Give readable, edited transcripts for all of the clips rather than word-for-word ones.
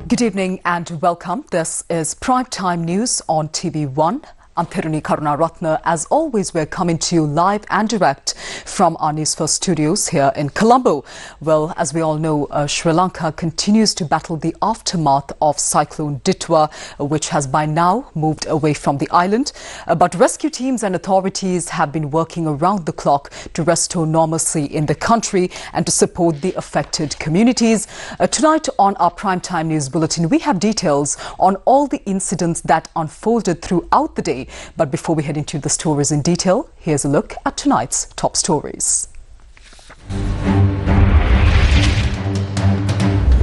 Good evening and welcome. This is Primetime News on TV1. I'm Thiruni Karunaratne. As always, we're coming to you live and direct from our Newsfirst studios here in Colombo. Well, as we all know, Sri Lanka continues to battle the aftermath of Cyclone Ditwa, which has by now moved away from the island. But rescue teams and authorities have been working around the clock to restore normalcy in the country and to support the affected communities. Tonight on our Primetime News Bulletin, we have details on all the incidents that unfolded throughout the day. But before we head into the stories in detail, here's a look at tonight's top stories.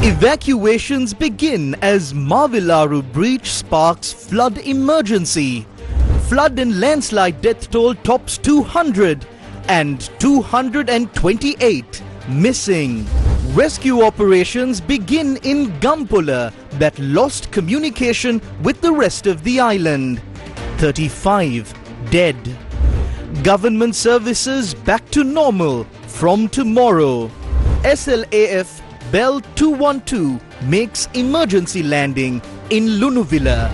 Evacuations begin as Mavilaru breach sparks flood emergency. Flood and landslide death toll tops 200 and 228 missing. Rescue operations begin in Gampula that lost communication with the rest of the island. 35 dead. Government services back to normal from tomorrow. SLAF Bell 212 makes emergency landing in Lunuvilla.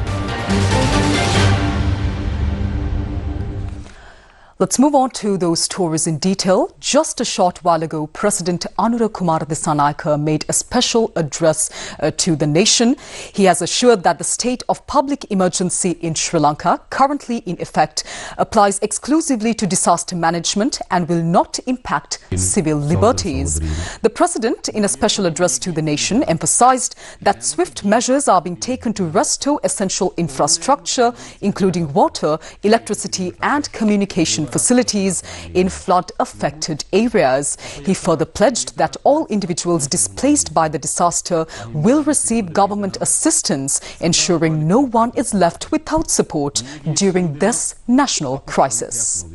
Let's move on to those stories in detail. Just a short while ago, President Anura Kumara Dissanayake made a special address to the nation. He has assured that the state of public emergency in Sri Lanka, currently in effect, applies exclusively to disaster management and will not impact civil liberties. The President, in a special address to the nation, emphasized that swift measures are being taken to restore essential infrastructure, including water, electricity and communication facilities in flood-affected areas. He further pledged that all individuals displaced by the disaster will receive government assistance, ensuring no one is left without support during this national crisis.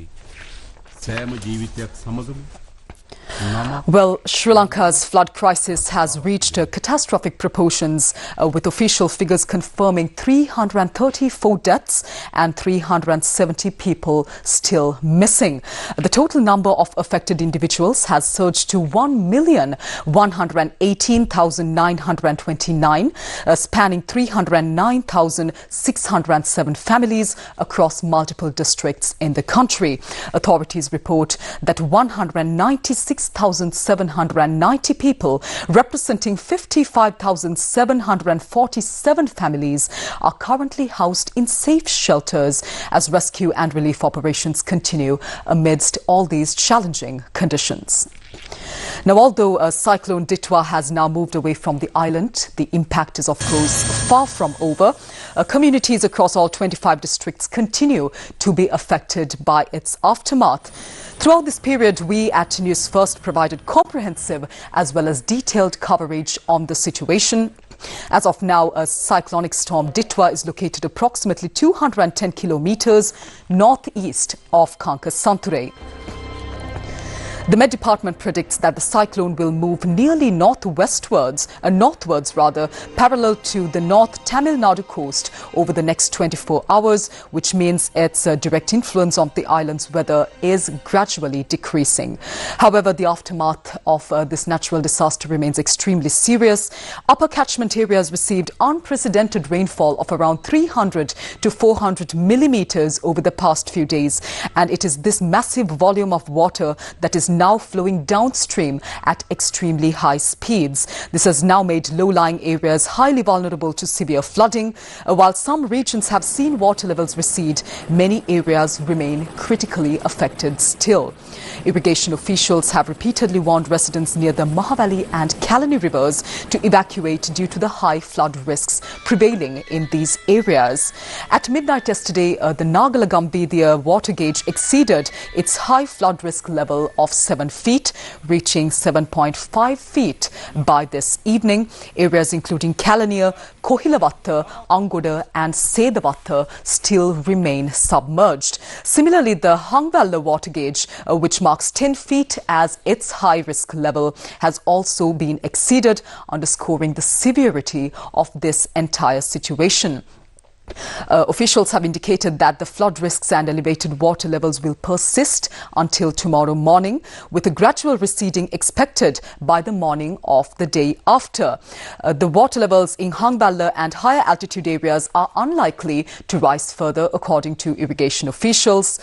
Well, Sri Lanka's flood crisis has reached catastrophic proportions, with official figures confirming 334 deaths and 370 people still missing. The total number of affected individuals has surged to 1,118,929, spanning 309,607 families across multiple districts in the country. Authorities report that 196,790 people, representing 55,747 families, are currently housed in safe shelters as rescue and relief operations continue amidst all these challenging conditions. Now, although Cyclone Ditwa has now moved away from the island, the impact is, of course, far from over. Communities across all 25 districts continue to be affected by its aftermath. Throughout this period, we at Newsfirst provided comprehensive as well as detailed coverage on the situation. As of now, a cyclonic storm Ditwa is located approximately 210 kilometers northeast of Santurei. The Met Department predicts that the cyclone will move nearly northwards, parallel to the North Tamil Nadu coast over the next 24 hours, which means its direct influence on the island's weather is gradually decreasing. However, the aftermath of this natural disaster remains extremely serious. Upper catchment areas received unprecedented rainfall of around 300 to 400 millimeters over the past few days, and it is this massive volume of water that is now flowing downstream at extremely high speeds. This has now made low-lying areas highly vulnerable to severe flooding. While some regions have seen water levels recede, many areas remain critically affected still. Irrigation officials have repeatedly warned residents near the Mahavali and Kalani rivers to evacuate due to the high flood risks prevailing in these areas. At midnight yesterday, the Nagalagambidhiya water gauge exceeded its high flood risk level of 7 feet, reaching 7.5 feet by this evening. Areas including Kalaniya, Kohilavatta, Angoda and Sedavatta still remain submerged. Similarly, the Hangvalla water gauge, which marks 10 feet as its high risk level, has also been exceeded, underscoring the severity of this entire situation. Officials have indicated that the flood risks and elevated water levels will persist until tomorrow morning, with a gradual receding expected by the morning of the day after. The water levels in Hangballa and higher altitude areas are unlikely to rise further, according to irrigation officials.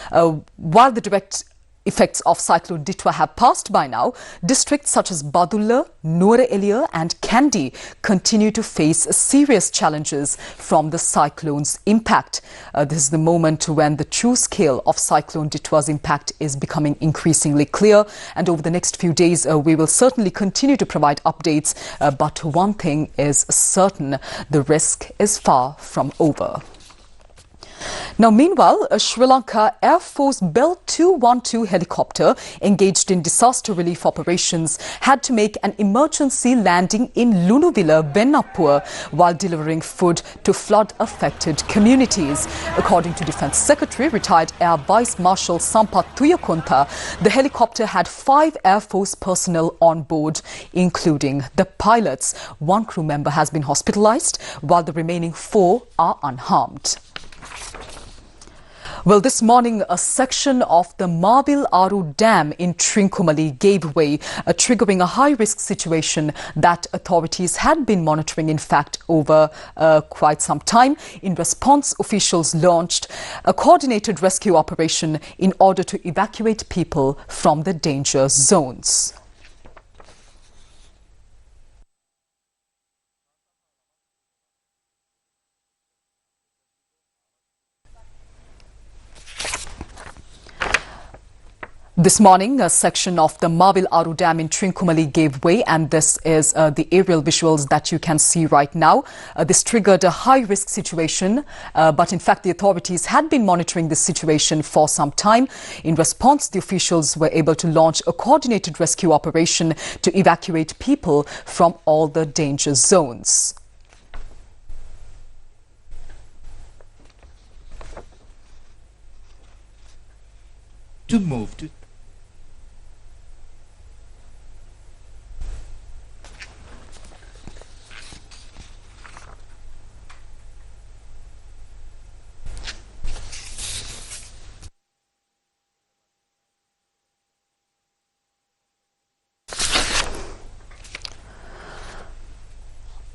While the direct effects of Cyclone Ditwa have passed by now, districts such as Badulla, Nuwara Eliya and Kandy continue to face serious challenges from the cyclone's impact. This is the moment when the true scale of Cyclone Ditwa's impact is becoming increasingly clear, and over the next few days we will certainly continue to provide updates, but one thing is certain: the risk is far from over. Now, meanwhile, a Sri Lanka Air Force Bell 212 helicopter engaged in disaster relief operations had to make an emergency landing in Lunuvilla, Vennapur, while delivering food to flood-affected communities. According to Defence Secretary, retired Air Vice Marshal Sampath Tuyakonta, the helicopter had 5 Air Force personnel on board, including the pilots. One crew member has been hospitalised, while the remaining 4 are unharmed. Well, this morning, a section of the Marbil Aru Dam in Trincomalee gave way, triggering a high-risk situation that authorities had been monitoring, in fact, over quite some time. In response, officials launched a coordinated rescue operation in order to evacuate people from the danger zones. This morning, a section of the Marbil Aru Dam in Trincomalee gave way, and this is the aerial visuals that you can see right now. This triggered a high-risk situation, but in fact the authorities had been monitoring this situation for some time. In response, the officials were able to launch a coordinated rescue operation to evacuate people from all the danger zones. To move to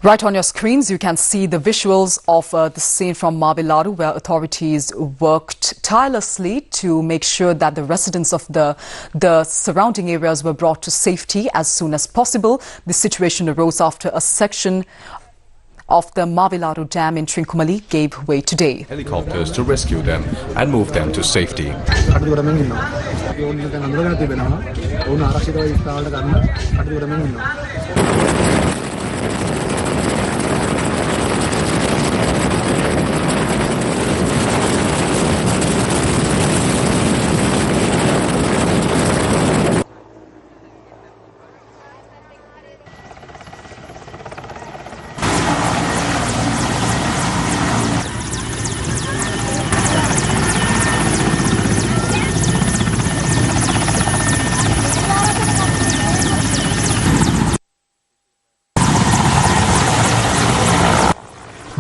Right on your screens, you can see the visuals of the scene from Marbil Aru, where authorities worked tirelessly to make sure that the residents of the surrounding areas were brought to safety as soon as possible. This situation arose after a section of the Marbil Aru Dam in Trincomalee gave way today. Helicopters to rescue them and move them to safety.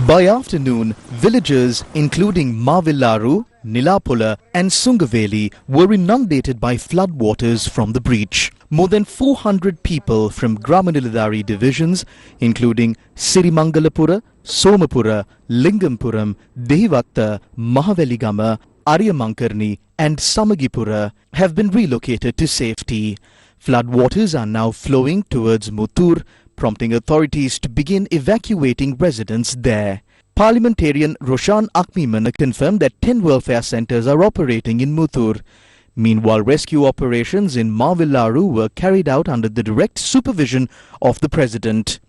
By afternoon, villagers including Mavilaru, Nilapula and Sungaveli were inundated by floodwaters from the breach. More than 400 people from Gramanilidari divisions, including Sirimangalapura, Somapura, Lingampuram, Dehivatta, Mahaveligama, Aryamankarni and Samagipura have been relocated to safety. Floodwaters are now flowing towards Muttur, prompting authorities to begin evacuating residents there. Parliamentarian Roshan Akmimana confirmed that 10 welfare centres are operating in Muttur. Meanwhile, rescue operations in Mavilaru were carried out under the direct supervision of the President.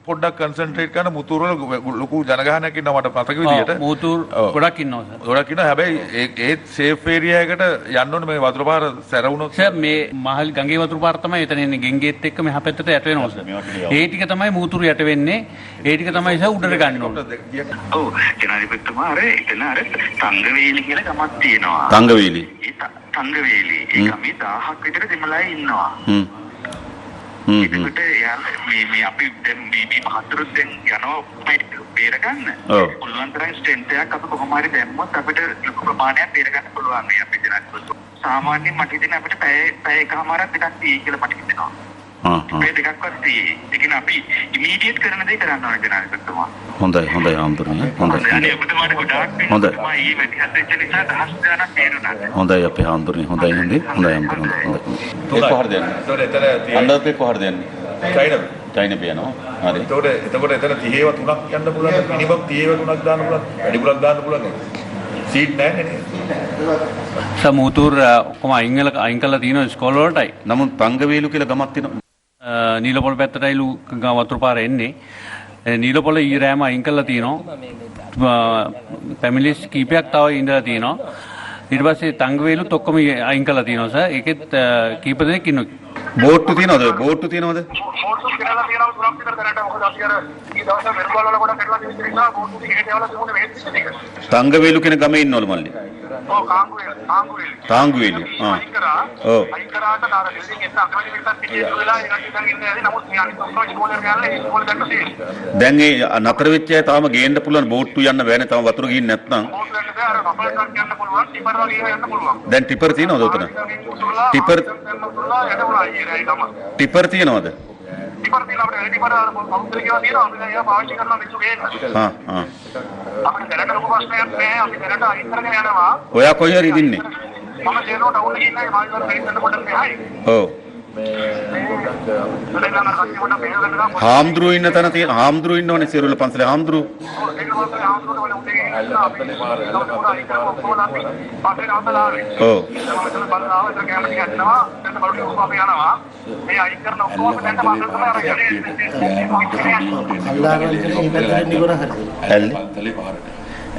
පොඩ්ඩක් concentrate කරන මුතුර වල ලොකු ජනගහනයක් ඉන්නවා මට මතක විදියට. මුතුර ගොඩක් ඉන්නවා සර්. ගොඩක් ඉන්නවා. හැබැයි ඒත් සේෆ් ඒරියා එකට යන්න ඕනේ මේ වතුර පාර සැරවුණොත්. සර් මේ මහල් ගංගේ වතුර පාර තමයි එතන එන්නේ ගෙන්ගේත් එක්ක මෙහා පැත්තට යට වෙනවා සර්. ඒ ටික තමයි මුතුර යට වෙන්නේ. ඒ ටික තමයි සර් උඩට ගන්න ඕනේ. ඔව් ජනාධිපතිතුමා අර එතන අර තංගවේලි කියලා ගමක් තියෙනවා. තංගවේලි. තංගවේලි. ඒ ගමේ 1000ක් විතර දෙමළයි ඉන්නවා. එතකොට මේ අපි දැන් මේ මහතුරුත් දැන් යනවා බේර ගන්න. පුළුවන් තරම් ස්ට්‍රෙන්ත් එකක් අපි කොහොම හරි දැම්මොත් අපිට ලොකු ප්‍රමාණයක් බේර ගන්න පුළුවන් මේ අපි ජනක. සාමාන්‍යයෙන් මට හිතෙන අපිට පැය එකමාරක් දෙකක් තියෙයි කියලා මට හිතෙනවා. පැය දෙකක්වත් තියෙයි. ඒ කියන්නේ අපි ඉමීඩියට් කරන දේ කරන්න ඕනේ ජනාධිපතිතුමා. හොඳයි හාමුදුරනේ. හොඳයි. අනේ ඔබතුමාට ගොඩාක් හොඳයි. මේ වැඩිහත් වෙච්ච නිසා දහස් ගණන් තේරුණා. හොඳයි අපේ හාමුදුරනේ. හොඳයි හාමුදුරනේ. ඒක කොහරද යන්නේ? අnder කොහරද යන්නේ? චයින පියනවා. හරි. එතකොට එතන 30ව 3ක් යන්න පුළුවන්. මිනිමම් 30ව 3ක් දාන්න පුළුවන්. වැඩිපුරක් දාන්න පුළුවන්. සීට් නැහැ නේ. සමූතුර කොහොම අයින් කළා තියෙනවා ඉස්කෝල වලටයි. නමුත් පංගවේලු කියලා ගමක් තියෙනවා. නීලපොළ පැත්තටයිලු වතුර පාර එන්නේ. නීලපොළ ඊරෑම අයින් කළා තියෙනවා. ෆැමිලිස් කීපයක් තව ඉඳලා තියෙනවා. ඊට පස්සේ තංගවේලුත් ඔක්කොම අයින් කළා තියෙනවා සර්. ඒකෙත් කීප දෙනෙක් ඉන්නවා. බෝට්ටු තියනවද? බෝට්ටු තියනවද? බෝට්ටු කියලා තියෙනවා තුනක් විතර දැනට මොකද අපි අර ඊ දවසේ වෙරළවල වල කොට කරලා තියෙන නිසා බෝට්ටු ටිකේ යවලා තිබුණේ මේ ටික. තංගවේලු කියන ගමේ ඉන්නවලු මල්ලි. ඔව් තාංගුවේලු. අයින් කරාට අර බිල්ඩින් එක අගමැති පිටත් පිටියේ වෙලා ඒකට ඉඳන් ඉන්නේ නැති නමුත් මේ අනිත් ඔක්කොම ඉස්කෝලේ ගාලා ඉස්කෝලේ දැක්ක තියෙනවා. දැන් ඒ නතර වෙච්ච අය තාම ගේන්න පුළුවන් බෝට්ටු යන්න බෑනේ තාම වතුර ගිහින් නැත්නම්. බෝට්ටු යන්න බෑ අර කපල් කන් යන්න පුළුවන් ටිපර් වගේ යන්න පුළුවන්. දැන් ටිපර් තියනවද උතන? ටිපර් ටිපර් තියනවද? ටිපර් තියලා අපිට ටිපර් පවුන්දර කියලා තියෙනවා අපි දැන් ඒවා පාවිච්චි කරනවා මිනිස්සු ගේන්න. අපිට දැනට ලොකු ප්‍රශ්නයක් නෑ අපි දැනට අයින් කරගෙන යනවා. ඔයා කොහේ හරි ඉදින්නේ? මම ජේනෝ ටවුන් එකේ ඉන්නේ මාල්වර පෙරිසෙන් පොඩක් මෙහායි. ඔව්. හාමුදුරුවෝ ඉන්න තැන තියෙන හාමුදුරුවෝ ඉන්නවනේ සිරුල පන්සලේ හාමුදුරුවෝ. ඔව්.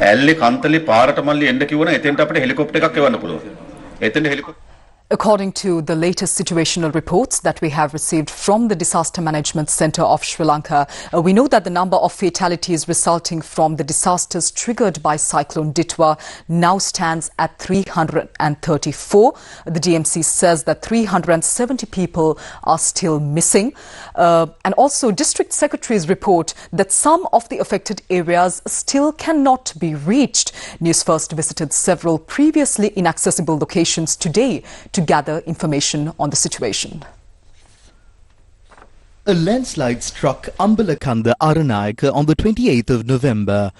ඇල්ලි කන්තලි පාරට මල්ලි එන්න කිව්වනම් එතෙන්ට අපිට හෙලිකොප්ටර් එකක් එවන්න පුළුවන්. එතෙන්ට helicopter According to the latest situational reports that we have received from the Disaster Management Centre of Sri Lanka, we know that the number of fatalities resulting from the disasters triggered by Cyclone Ditwa now stands at 334. The DMC says that 370 people are still missing. And also district secretaries report that some of the affected areas still cannot be reached. Newsfirst visited several previously inaccessible locations today to gather information on the situation. A landslide struck Ambalakanda Aranayaka on the 28th of November.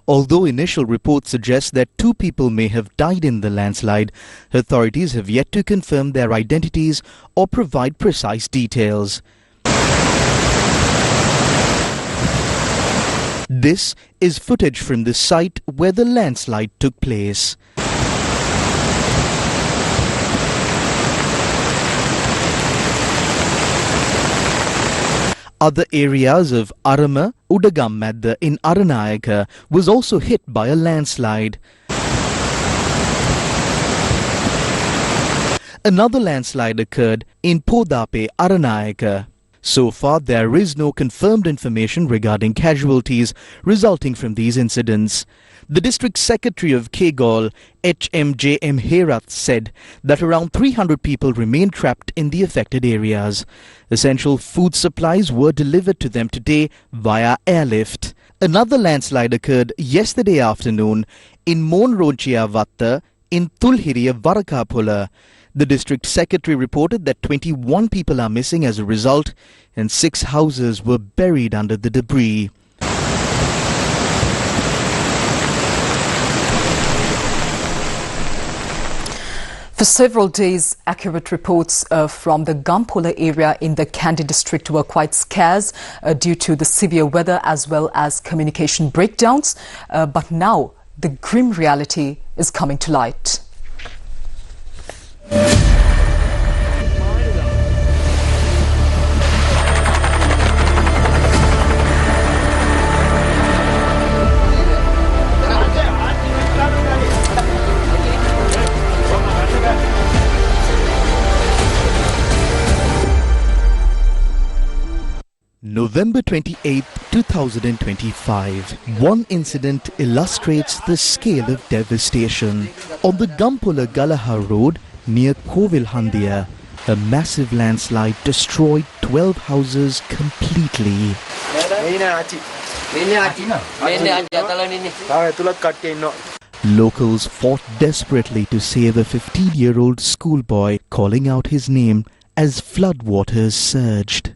Although initial reports suggest that 2 people may have died in the landslide, authorities have yet to confirm their identities or provide precise details. This is footage from the site where the landslide took place. Other areas of Arama, Udagamadda in Aranayaka was also hit by a landslide. Another landslide occurred in Podape, Aranayaka. So far, there is no confirmed information regarding casualties resulting from these incidents. The District Secretary of Kegol, HMJM Herath, said that around 300 people remain trapped in the affected areas. Essential food supplies were delivered to them today via airlift. Another landslide occurred yesterday afternoon in Monrochia Vatta in Tulhiriya Varakapula. The District Secretary reported that 21 people are missing as a result and 6 houses were buried under the debris. For several days, accurate reports from the Gampola area in the Kandy district were quite scarce due to the severe weather as well as communication breakdowns. But now, the grim reality is coming to light. November 28, 2025. One incident illustrates the scale of devastation. On the Gampola Galaha road near Kovilhandia, A massive landslide destroyed 12 houses completely. Locals fought desperately to save a 15-year-old schoolboy, calling out his name as floodwaters surged.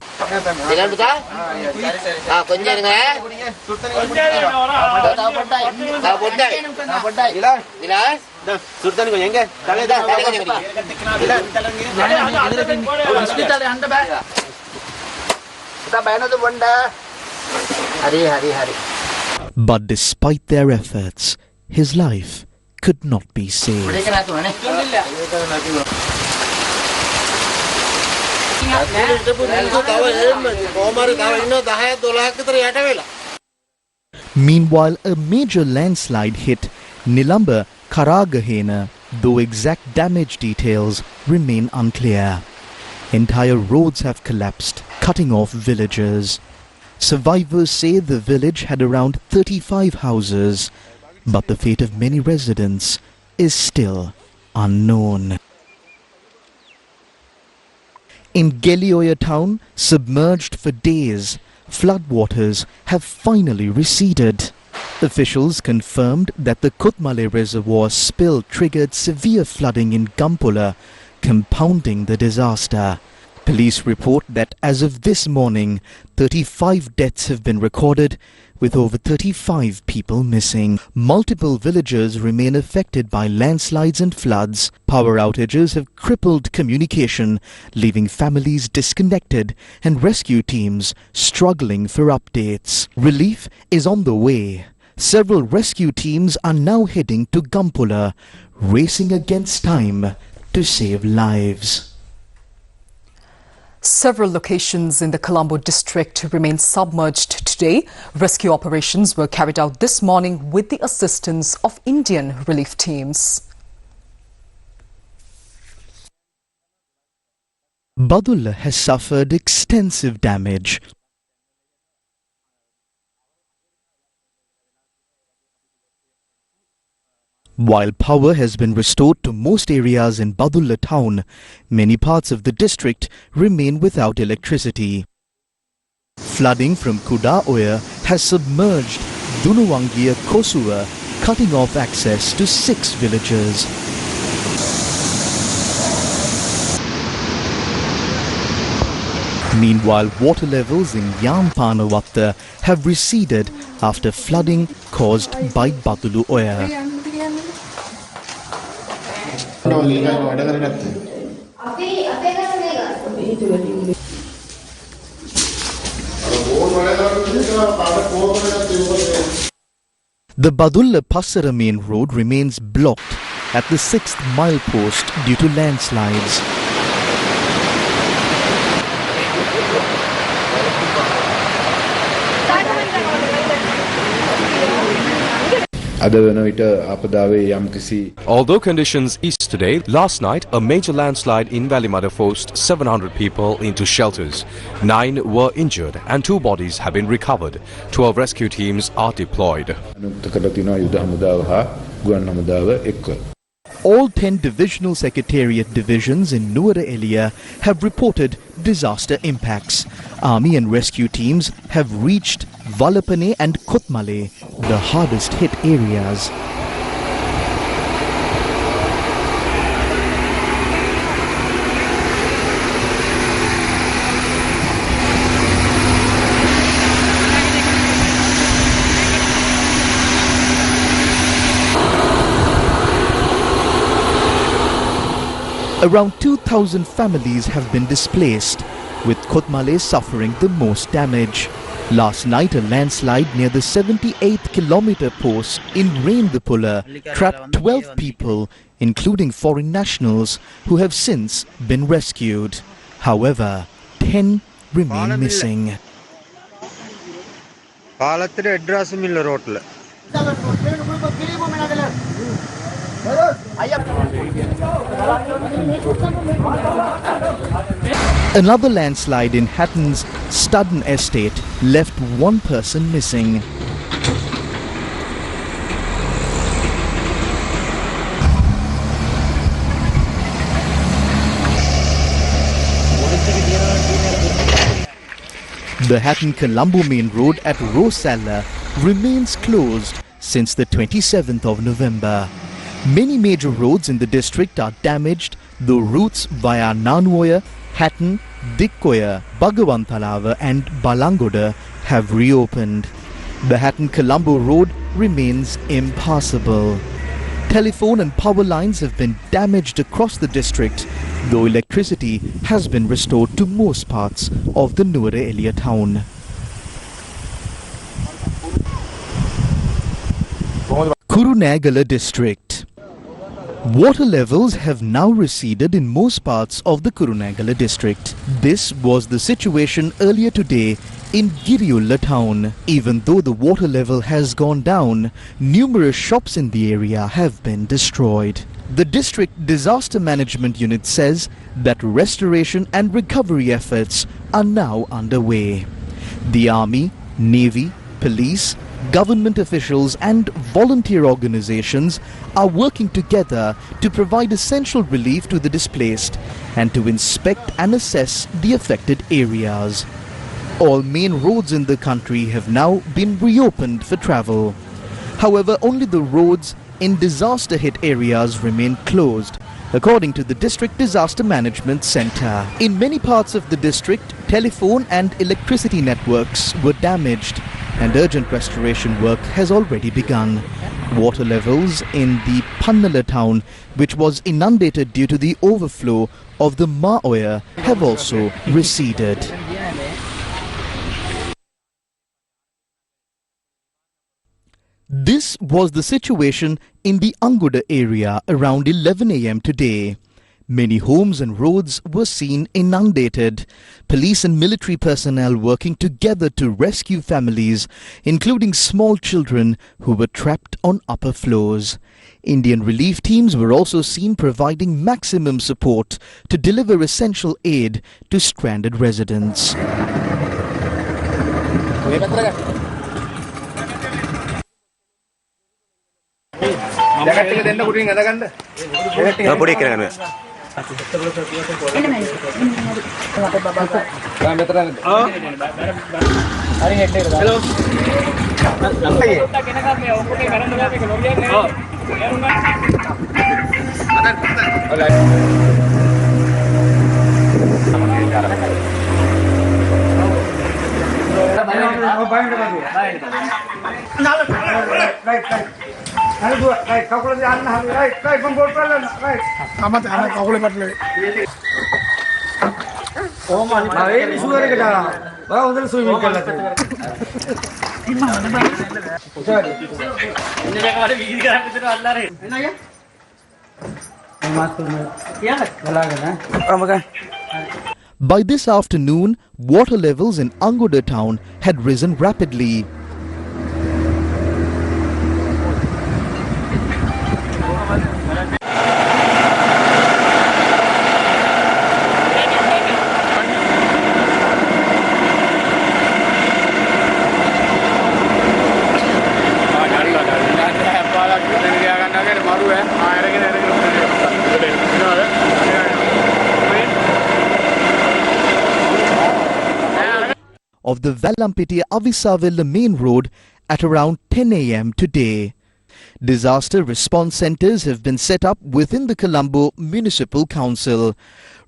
But despite their efforts, his life could not be saved. Meanwhile, a major landslide hit Nilamba Karagahena, though exact damage details remain unclear. Entire roads have collapsed, cutting off villages. Survivors say the village had around 35 houses, but the fate of many residents is still unknown. In Gelioya town, submerged for days, floodwaters have finally receded. Officials confirmed that the Kutmale reservoir spill triggered severe flooding in Gampula, compounding the disaster. Police report that as of this morning, 35 deaths have been recorded, with over 35 people missing. Multiple villages remain affected by landslides and floods. Power outages have crippled communication, leaving families disconnected and rescue teams struggling for updates. Relief is on the way. Several rescue teams are now heading to Gampula, racing against time to save lives. Several locations in the Colombo district remain submerged today. Rescue operations were carried out this morning with the assistance of Indian relief teams. Badulla has suffered extensive damage. While power has been restored to most areas in Badulla town, many parts of the district remain without electricity. Flooding from Kudaoya has submerged Dunuwangia Kosua, cutting off access to 6 villages. Meanwhile, water levels in Yampanavatta have receded after flooding caused by Batulu Oya. The Badulla Passara main road remains blocked at the 6th milepost due to landslides. Although conditions eased today, last night a major landslide in Valimada forced 700 people into shelters. 9 were injured and 2 bodies have been recovered. 12 rescue teams are deployed. All 10 divisional secretariat divisions in Nuwara Elia have reported disaster impacts. Army and rescue teams have reached Valapane and Kutmale, the hardest hit areas. Around 2,000 families have been displaced, with Kutmale suffering the most damage. Last night, a landslide near the 78th kilometer post in Rendapula trapped 12 people, including foreign nationals, who have since been rescued. However, 10 remain missing. Another landslide in Hatton's Studden estate left 1 person missing. The Hatton-Colombo main road at Rosalla remains closed since the 27th of November. Many major roads in the district are damaged, though routes via Nanuoya, Hatton, Dikkoya, Bhagawantalava and Balangoda have reopened. The Hatton-Colombo road remains impassable. Telephone and power lines have been damaged across the district, though electricity has been restored to most parts of the Nuwara Eliya town. Kurunegala district. Water levels have now receded in most parts of the Kurunegala district. This was the situation earlier today in Giriyulla town. Even though the water level has gone down, numerous shops in the area have been destroyed. The district disaster management unit says that restoration and recovery efforts are now underway. The army, navy, police, government officials and volunteer organizations are working together to provide essential relief to the displaced and to inspect and assess the affected areas. All main roads in the country have now been reopened for travel. However, only the roads in disaster-hit areas remain closed, according to the District Disaster Management Centre. In many parts of the district, telephone and electricity networks were damaged, and urgent restoration work has already begun. Water levels in the Pannala town, which was inundated due to the overflow of the Maoya, have also receded. This was the situation in the Anguda area around 11 a.m. today. Many homes and roads were seen inundated. Police and military personnel working together to rescue families, including small children who were trapped on upper floors. Indian relief teams were also seen providing maximum support to deliver essential aid to stranded residents. By this afternoon, water levels in Anguda town had risen rapidly. Of the Vellampity-Avisavilla main road at around 10 a.m. today. Disaster response centres have been set up within the Colombo Municipal Council.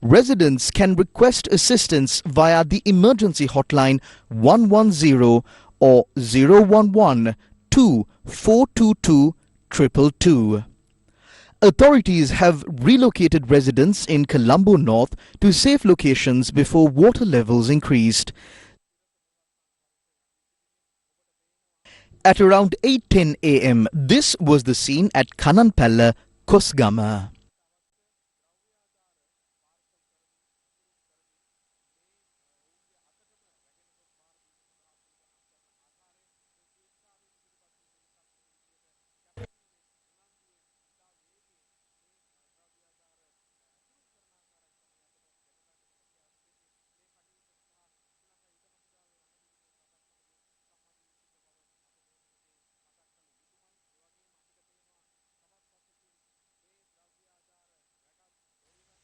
Residents can request assistance via the emergency hotline 110 or 011 2422 222. Authorities have relocated residents in Colombo North to safe locations before water levels increased. At around 8:10 a.m., this was the scene at Kananpalla, Kosgama.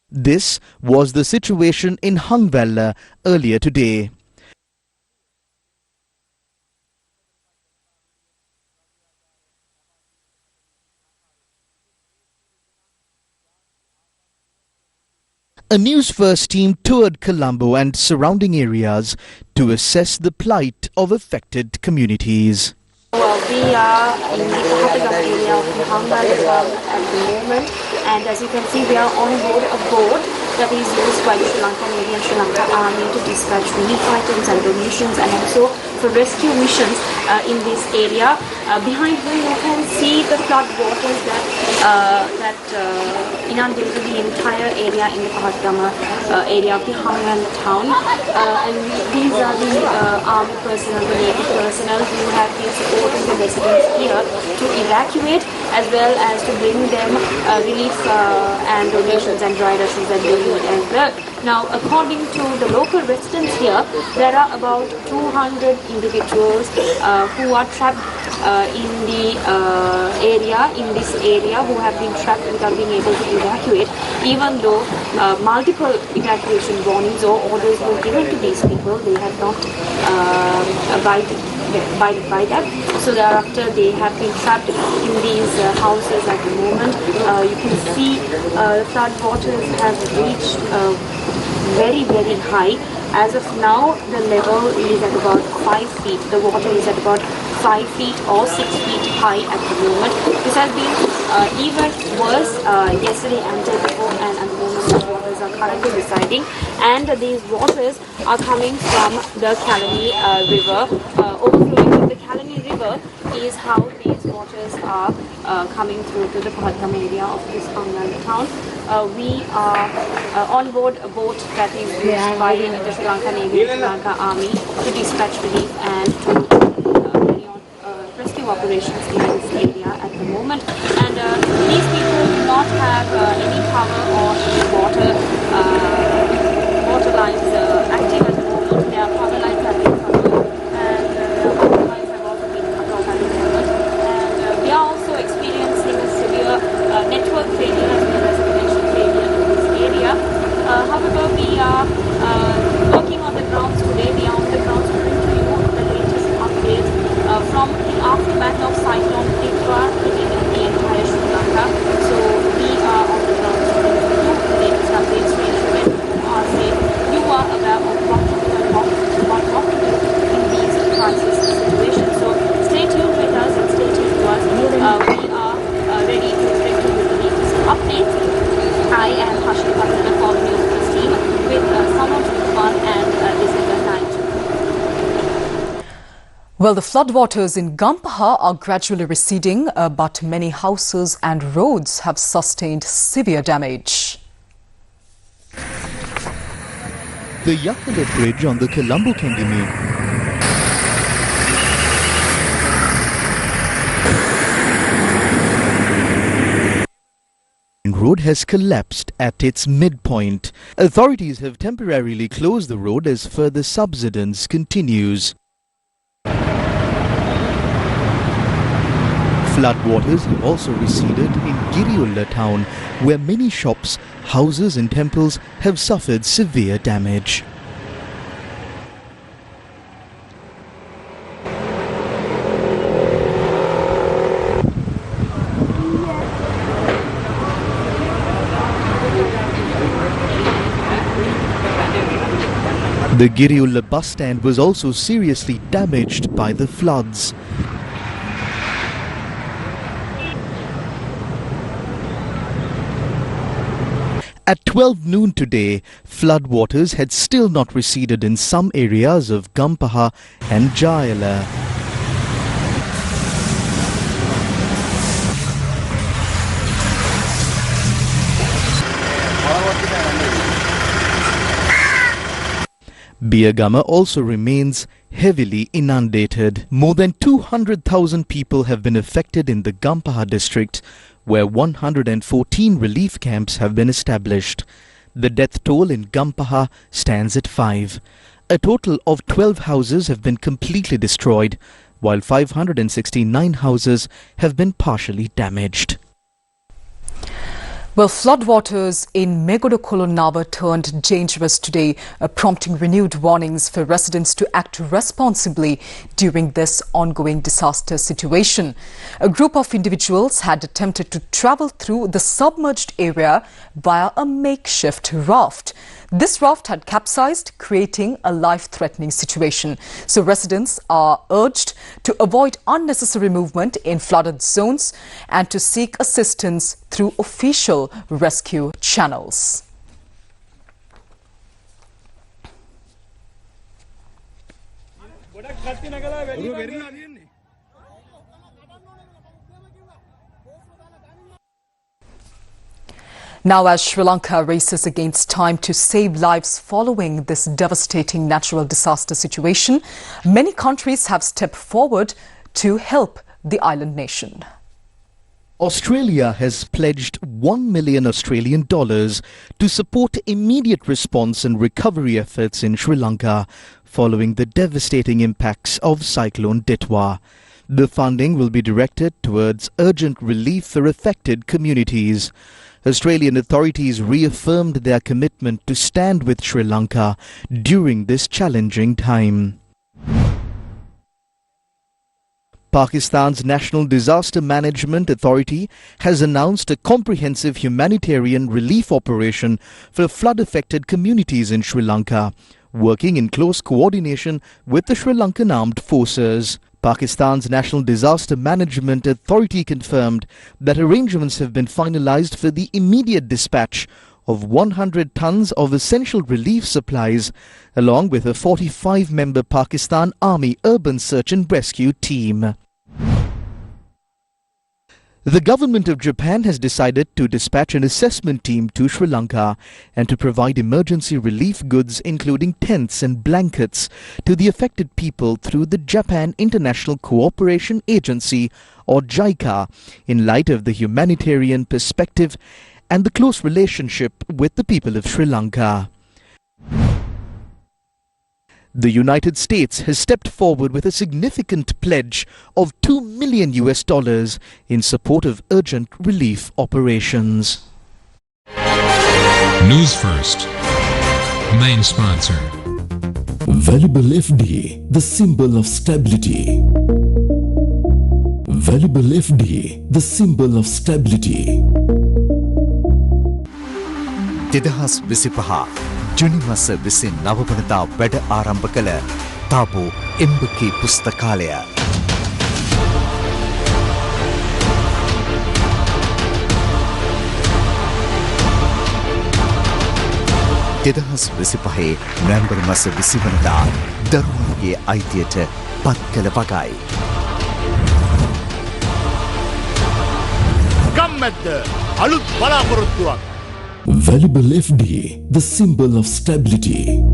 This was the situation in Hangvalla earlier today. A Newsfirst team toured Colombo and surrounding areas to assess the plight of affected communities. Well, we are in the Pahatagam area of the Hangal at the moment, and as you can see, we are on board a boat that is used by the Sri Lankan Navy and Sri Lanka Army to dispatch relief items and donations, and also for rescue missions in this area. Behind me, you can see the flood waters that inundated the entire area in the Pahatagam area of the Hangal town, and these are the army personnel, the Navy personnel who have been supporting the residents here to evacuate as well as to bring them relief and donations and dry rations that they need as well. Now, according to the local residents here, there are about 200 individuals who are trapped in the in this area, who have been trapped without being able to evacuate, even though multiple evacuation warnings or orders were given to these people. They have not abided by that. So thereafter they have been trapped in these houses at the moment. You can see flood waters have reached very, very high. As of now, the level is at about 5 feet. The water is at about 5 feet or 6 feet high at the moment. This has been even worse yesterday and day before, and at the moment the waters are currently residing, and these waters are coming from the Kalani river. Overflowing from the Kalani river is how these waters are coming through to the Pahatagam area of this Hangal town. We are on board a boat that is used by the Sri Lanka Navy and Sri Lanka Army to dispatch relief and to carry on rescue operations in this area at the moment. And these people do not have any power or any water lines active at the moment. Their power lines have been cut off, and their water lines have also been cut off at the moment. And we are also experiencing a severe network failure as well as connection failure in this area. However, we are working on the grounds today. We are on the grounds to bring to you the latest updates from the aftermath of Cyclone Tikwa hitting the entire Sri Lanka. So we are on the grounds to bring to you the latest updates to ensure that you are safe. You are aware of what to do and what not to do in these crisis situations. So stay tuned with us and stay tuned to us. We are ready to bring to you the latest updates. I am Hashim Patana for the Newsfirst team with Summer 1 and this is the 9. Well, the floodwaters in Gampaha are gradually receding, but many houses and roads have sustained severe damage. The Yakala Bridge on the Colombo road has collapsed at its midpoint. Authorities have temporarily closed the road as further subsidence continues. Floodwaters have also receded in Giriulla town, where many shops, houses and temples have suffered severe damage. The Giriulla bus stand was also seriously damaged by the floods. At 12 noon today, floodwaters had still not receded in some areas of Gampaha and Jayala. Biagama also remains heavily inundated. More than 200,000 people have been affected in the Gampaha district, where 114 relief camps have been established. The death toll in Gampaha stands at 5. A total of 12 houses have been completely destroyed, while 569 houses have been partially damaged. Well, floodwaters in Megodokolonawa turned dangerous today, prompting renewed warnings for residents to act responsibly during this ongoing disaster situation. A group of individuals had attempted to travel through the submerged area via a makeshift raft. This raft had capsized, creating a life-threatening situation. So residents are urged to avoid unnecessary movement in flooded zones and to seek assistance through official rescue channels. Now, as Sri Lanka races against time to save lives following this devastating natural disaster situation, many countries have stepped forward to help the island nation. Australia has pledged $1 million Australian dollars to support immediate response and recovery efforts in Sri Lanka following the devastating impacts of Cyclone Ditwa. The funding will be directed towards urgent relief for affected communities. Australian authorities reaffirmed their commitment to stand with Sri Lanka during this challenging time. Pakistan's National Disaster Management Authority has announced a comprehensive humanitarian relief operation for flood-affected communities in Sri Lanka, working in close coordination with the Sri Lankan Armed Forces. Pakistan's National Disaster Management Authority confirmed that arrangements have been finalized for the immediate dispatch of 100 tons of essential relief supplies, along with a 45-member Pakistan Army Urban Search and Rescue team. The government of Japan has decided to dispatch an assessment team to Sri Lanka and to provide emergency relief goods including tents and blankets to the affected people through the Japan International Cooperation Agency or JICA in light of the humanitarian perspective and the close relationship with the people of Sri Lanka. The United States has stepped forward with a significant pledge of $2 million in support of urgent relief operations. Newsfirst, main sponsor. Valuable FD, the symbol of stability. Valuable FD, the symbol of stability. Tidahas Visipaha. ජුනිවස 29 වනදා වැඩ ආරම්භ කළ තාබෝ එම්බකී පුස්තකාලය. දෙදහස් 25 නොවැම්බර් මාස 20 වනදා දරුවන්ගේ අයිතියට පත් කළ වගයි. ගම්මැද්ද අලුත් බලාපොරොත්තුවක්. Valuable FD, the symbol of stability.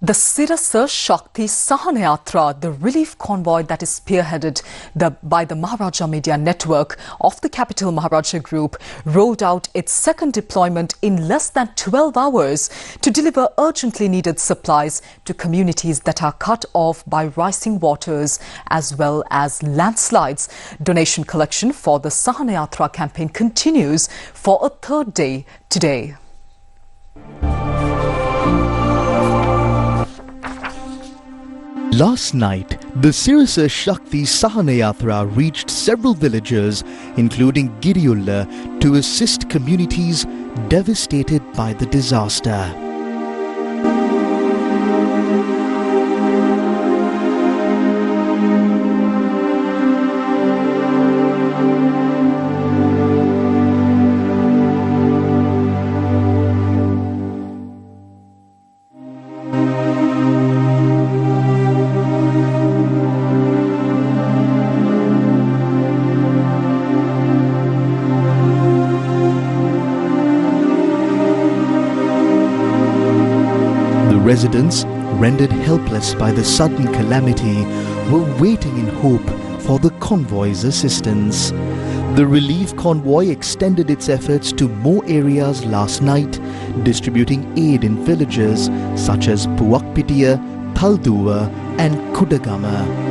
The Sirasa Shakti Sahanayatra, the relief convoy that is spearheaded by the Maharaja Media Network of the Capital Maharaja Group, rolled out its second deployment in less than 12 hours to deliver urgently needed supplies to communities that are cut off by rising waters as well as landslides. Donation collection for the Sahanayatra campaign continues for a third day today. Last night, the Sirasa Shakti Sahanayatra reached several villages, including Giriyulla, to assist communities devastated by the disaster. Residents, rendered helpless by the sudden calamity, were waiting in hope for the convoy's assistance. The relief convoy extended its efforts to more areas last night, distributing aid in villages such as Puwakpitiya, Thalduwa and Kudagama.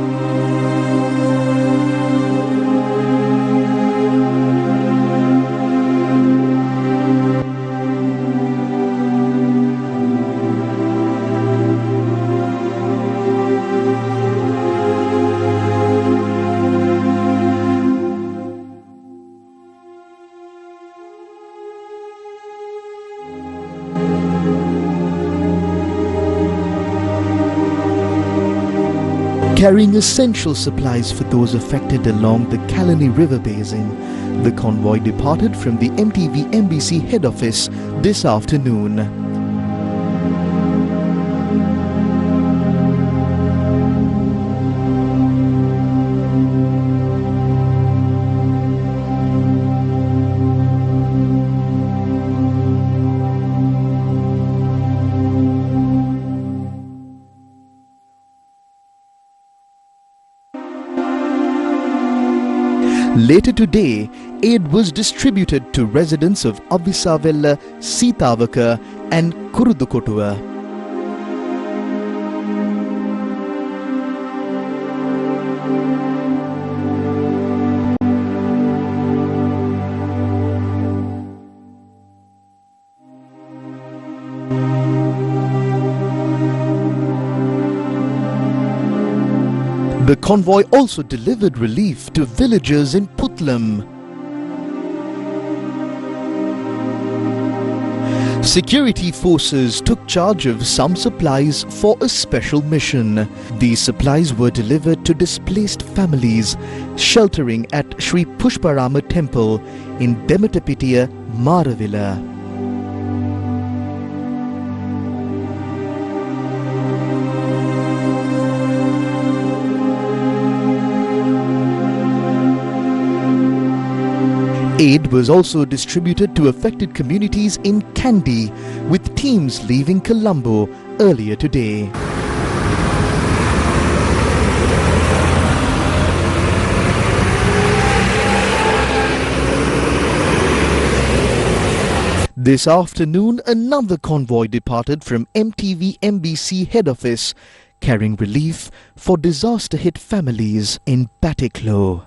Carrying essential supplies for those affected along the Kalani River Basin, the convoy departed from the MTV-MBC head office this afternoon. Later today, aid was distributed to residents of Avisavella, Sitavaka and Kurudukotua. The convoy also delivered relief to villagers in Putlam. Security forces took charge of some supplies for a special mission. These supplies were delivered to displaced families sheltering at Sri Pushparama Temple in Dematapitiya, Maravilla. Aid was also distributed to affected communities in Kandy, with teams leaving Colombo earlier today. This afternoon, another convoy departed from MTV-MBC head office, carrying relief for disaster-hit families in Batiklo.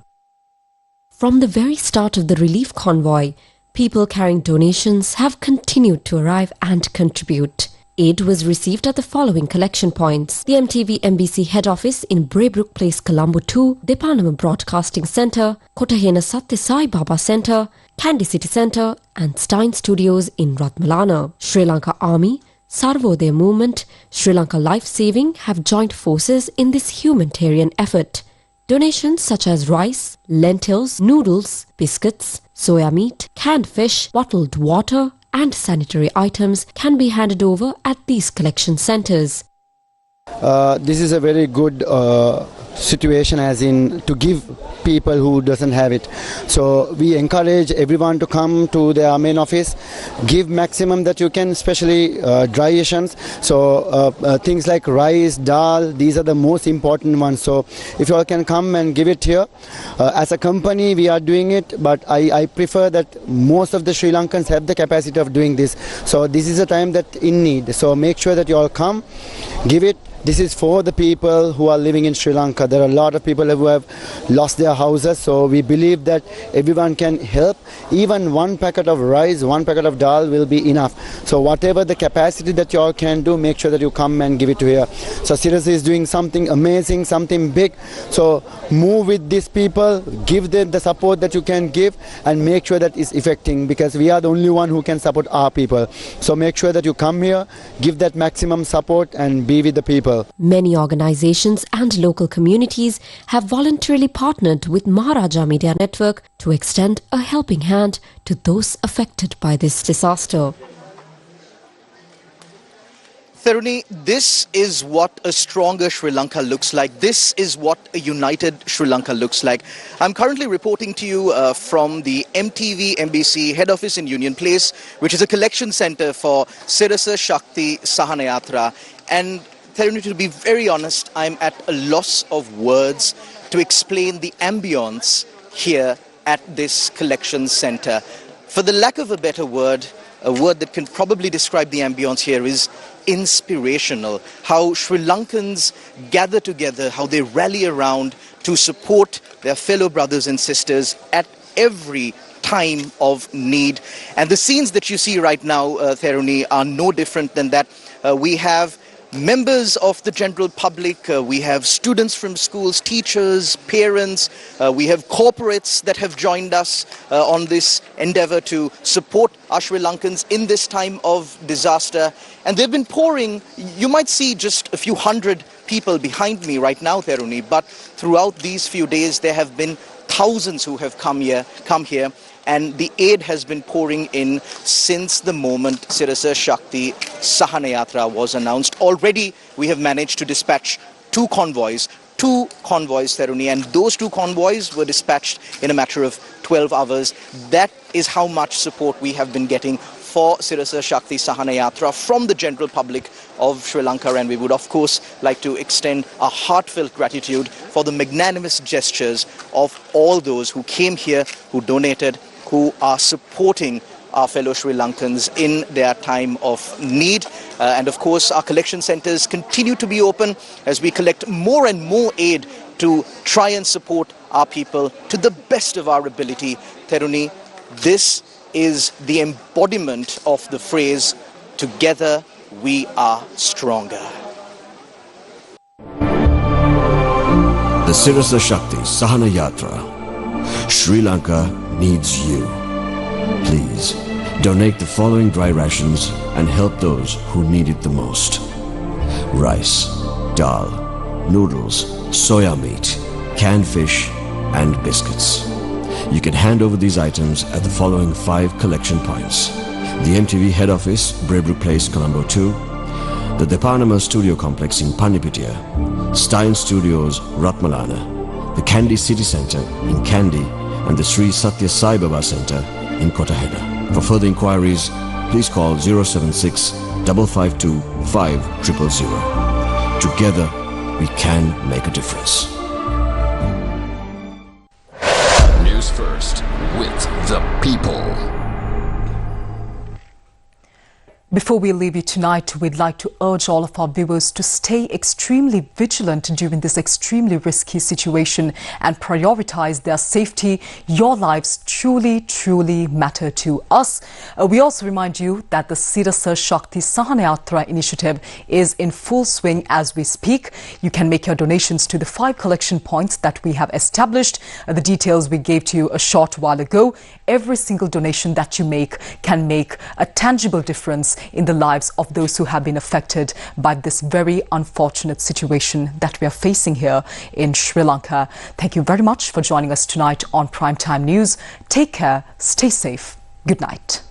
From the very start of the relief convoy, people carrying donations have continued to arrive and contribute. Aid was received at the following collection points: the MTV-MBC head office in Braybrook Place, Colombo 2, Department Broadcasting Centre, Kotahena Satya Sai Baba Centre, Kandy City Centre and Stein Studios in Ratmalana. Sri Lanka Army, Sarvodaya Movement, Sri Lanka Life Saving have joined forces in this humanitarian effort. Donations such as rice, lentils, noodles, biscuits, soya meat, canned fish, bottled water and sanitary items can be handed over at these collection centres. This is a very good situation, as in to give people who doesn't have it. So we encourage everyone to come to their main office, give maximum that you can, especially dry rations. So things like rice, dal, these are the most important ones. So if you all can come and give it here. As a company we are doing it, but I prefer that most of the Sri Lankans have the capacity of doing this. So this is a time that in need. So make sure that you all come, give it. This is for the people who are living in Sri Lanka. There are a lot of people who have lost their houses, so we believe that everyone can help. Even one packet of rice, one packet of dal will be enough. So whatever the capacity that you all can do, make sure that you come and give it to here. So Sirasa is doing something amazing, something big. So move with these people, give them the support that you can give and make sure that it's effecting, because we are the only one who can support our people. So make sure that you come here, give that maximum support and be with the people. Many organizations and local communities have voluntarily partnered with Maharaja Media Network to extend a helping hand to those affected by this disaster. Tharuni, this is what a stronger Sri Lanka looks like. This is what a united Sri Lanka looks like. I'm currently reporting to you from the MTV-MBC head office in Union Place, which is a collection center for Sirasa Shakti Sahanayatra. And Tharuni, to be very honest, I'm at a loss of words to explain the ambience here at this collection center. For the lack of a better word, a word that can probably describe the ambience here is inspirational. How Sri Lankans gather together, how they rally around to support their fellow brothers and sisters at every time of need. And the scenes that you see right now, Theruni, are no different than that. We have members of the general public, we have students from schools, teachers, parents, we have corporates that have joined us on this endeavor to support our Sri Lankans in this time of disaster. And they've been pouring, you might see just a few hundred people behind me right now, Theruni, but throughout these few days there have been thousands who have come here, and the aid has been pouring in since the moment Sirasa Shakti Sahana Yatra was announced. Already we have managed to dispatch two convoys, Theruni, and those two convoys were dispatched in a matter of 12 hours. That is how much support we have been getting for Sirasa Shakti Sahana Yatra from the general public of Sri Lanka, and we would of course like to extend our heartfelt gratitude for the magnanimous gestures of all those who came here, who donated, who are supporting our fellow Sri Lankans in their time of need. And of course our collection centers continue to be open as we collect more and more aid to try and support our people to the best of our ability. Theruni, this is the embodiment of the phrase, together we are stronger. The Sirasa Shakti Sahana Yatra. Sri Lanka needs you. Please donate the following dry rations and help those who need it the most. Rice, dal, noodles, soya meat, canned fish and biscuits. You can hand over these items at the following 5 collection points: the MTV head office, Braybrook Place, Colombo 2, the Depanama Studio Complex in Panipitia, Stein Studios, Ratmalana, the Kandy City Centre in Kandy, and the Sri Satya Sai Baba Centre in Kotaheda. For further inquiries, please call 076 552 5000. Together, we can make a difference. Newsfirst, with the people. Before we leave you tonight, we'd like to urge all of our viewers to stay extremely vigilant during this extremely risky situation and prioritize their safety. Your lives truly, truly matter to us. We also remind you that the Sirasa Shakti Sahana Yatra initiative is in full swing as we speak. You can make your donations to the 5 collection points that we have established. The details we gave to you a short while ago. Every single donation that you make can make a tangible difference in the lives of those who have been affected by this very unfortunate situation that we are facing here in Sri Lanka. Thank you very much for joining us tonight on Primetime News. Take care, stay safe. Good night.